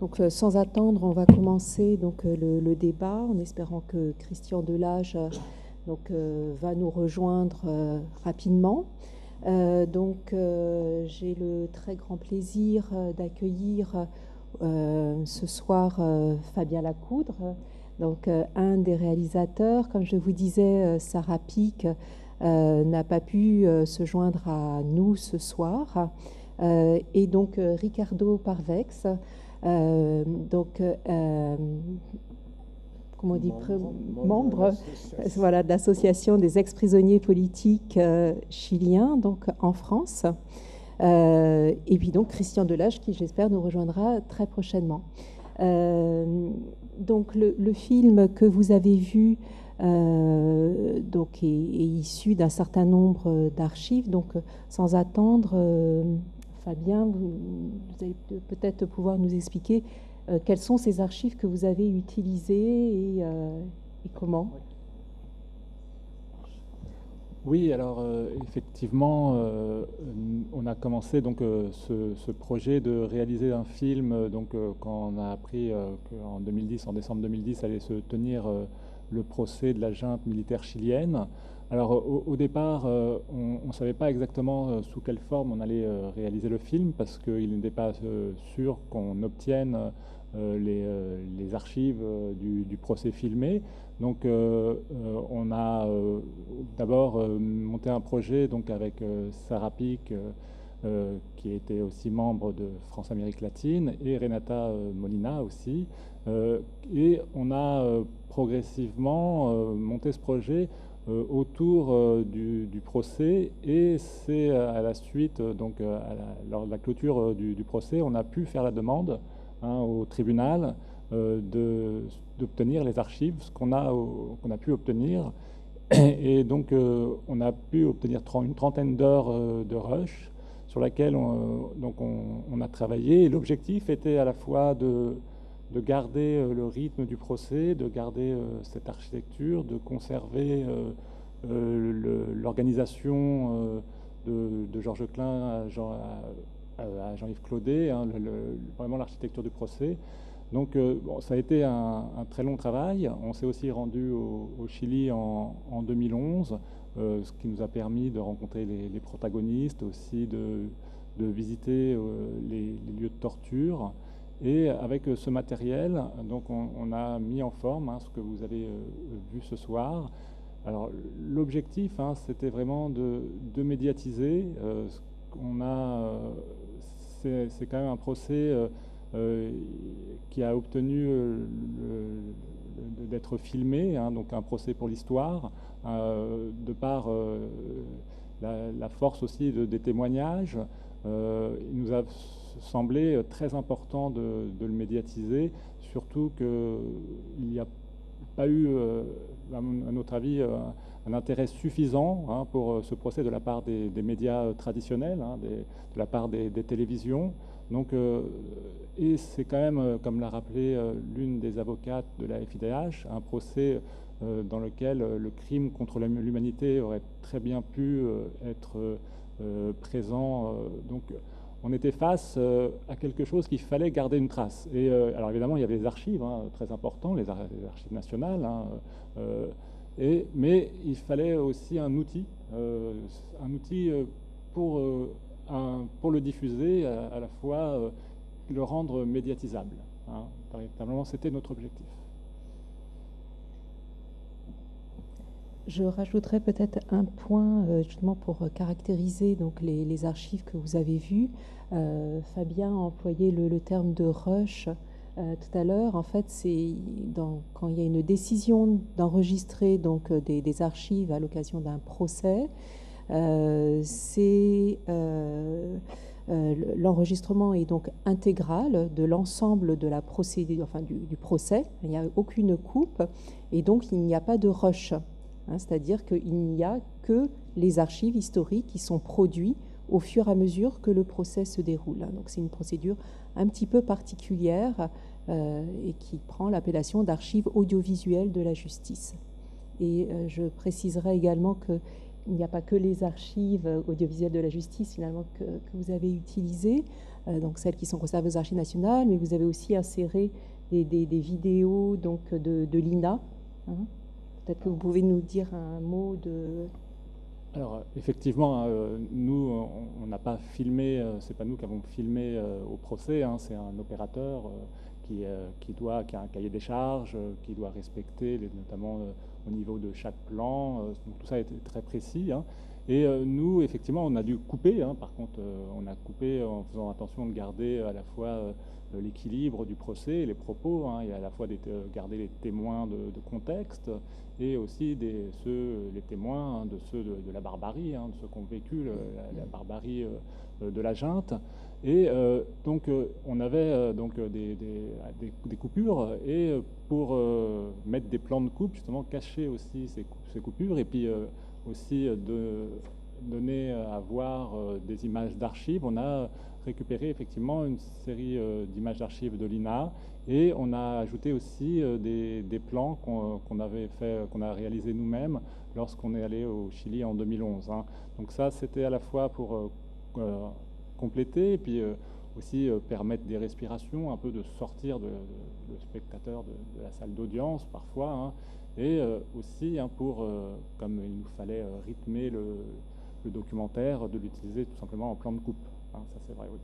Donc, sans attendre, on va commencer donc, le débat en espérant que Christian Delage va nous rejoindre rapidement. J'ai le très grand plaisir d'accueillir ce soir Fabien Lacoudre, un des réalisateurs. Comme je vous disais, Sarah Pic n'a pas pu se joindre à nous ce soir. Et donc Ricardo Parvex, comment on dit, membre voilà, de l'association des ex-prisonniers politiques chiliens donc, en France. Et puis donc Christian Delage, qui j'espère nous rejoindra très prochainement. Donc le film que vous avez vu est issu d'un certain nombre d'archives. Donc sans attendre, Fabien, vous allez peut-être pouvoir nous expliquer quelles sont ces archives que vous avez utilisées et comment. Oui, alors effectivement, on a commencé donc ce projet de réaliser un film quand on a appris qu'en 2010, en décembre 2010, allait se tenir le procès de la junte militaire chilienne. Alors au départ, on ne savait pas exactement sous quelle forme on allait réaliser le film parce qu'il n'était pas sûr qu'on obtienne les archives du procès filmé. Donc on a d'abord monté un projet donc, avec Sarah Pic, qui était aussi membre de France-Amérique latine, et Renata Molina aussi. Et on a progressivement monté ce projet autour du procès, et c'est à la suite, lors de la clôture du procès, on a pu faire la demande au tribunal d'obtenir les archives, ce qu'on a pu obtenir. Et donc, on a pu obtenir une trentaine d'heures de rush sur laquelle on a travaillé. Et l'objectif était à la fois de garder le rythme du procès, de garder cette architecture, de conserver l'organisation de Georges Klein à Jean-Yves Claudet, vraiment l'architecture du procès. Donc ça a été un très long travail. On s'est aussi rendu au Chili en 2011, ce qui nous a permis de rencontrer les protagonistes, aussi de visiter les lieux de torture. Et avec ce matériel, donc on a mis en forme ce que vous avez vu ce soir. Alors l'objectif, c'était vraiment de médiatiser. C'est quand même un procès qui a obtenu d'être filmé, donc un procès pour l'histoire, de par la force aussi des témoignages. Il nous a semblé très important de le médiatiser, surtout qu'il n'y a pas eu, à notre avis, un intérêt suffisant pour ce procès de la part des médias traditionnels, de la part des télévisions. Donc, et c'est quand même, comme l'a rappelé l'une des avocates de la FIDH, un procès dans lequel le crime contre l'humanité aurait très bien pu être présent. Donc, on était face à quelque chose qu'il fallait garder une trace. Et alors évidemment, il y avait des archives très importantes, les archives nationales, mais il fallait aussi un outil pour le diffuser, à la fois le rendre médiatisable. Véritablement, c'était notre objectif. Je rajouterais peut-être un point justement pour caractériser donc, les archives que vous avez vues. Fabien a employé le terme de rush tout à l'heure. En fait, c'est quand il y a une décision d'enregistrer donc, des archives à l'occasion d'un procès, l'enregistrement est donc intégral de l'ensemble de la procédure, enfin du procès. Il n'y a aucune coupe et donc il n'y a pas de rush. C'est-à-dire qu'il n'y a que les archives historiques qui sont produites au fur et à mesure que le procès se déroule. Donc c'est une procédure un petit peu particulière et qui prend l'appellation d'archives audiovisuelles de la justice. Et je préciserai également qu'il n'y a pas que les archives audiovisuelles de la justice finalement que vous avez utilisées. donc celles qui sont conservées aux Archives nationales, mais vous avez aussi inséré des vidéos donc, de l'INA. Hein. Peut-être que vous pouvez nous dire un mot de... Alors effectivement, nous, on n'a pas filmé, c'est pas nous qui avons filmé au procès, hein, c'est un opérateur qui a un cahier des charges, qui doit respecter, notamment au niveau de chaque plan, donc tout ça est très précis. Hein. Et nous, effectivement, on a dû couper, hein, par contre, on a coupé en faisant attention de garder à la fois l'équilibre du procès, les propos, hein, et à la fois garder les témoins de contexte, et aussi les témoins, hein, de ceux de la barbarie, hein, de ceux qui ont vécu la barbarie de la junte. Et donc on avait donc des coupures, et pour mettre des plans de coupe, justement cacher aussi ces coupures, et puis aussi donner à voir des images d'archives. On a récupéré effectivement une série d'images d'archives de l'INA, et on a ajouté aussi des plans qu'on a réalisés nous-mêmes lorsqu'on est allé au Chili en 2011. Hein. Donc ça, c'était à la fois pour compléter, et puis aussi permettre des respirations, un peu de sortir le spectateur de la salle d'audience parfois, hein, et aussi hein, pour, comme il nous fallait rythmer le documentaire, de l'utiliser tout simplement en plan de coupe. Hein, ça c'est vrai, oui.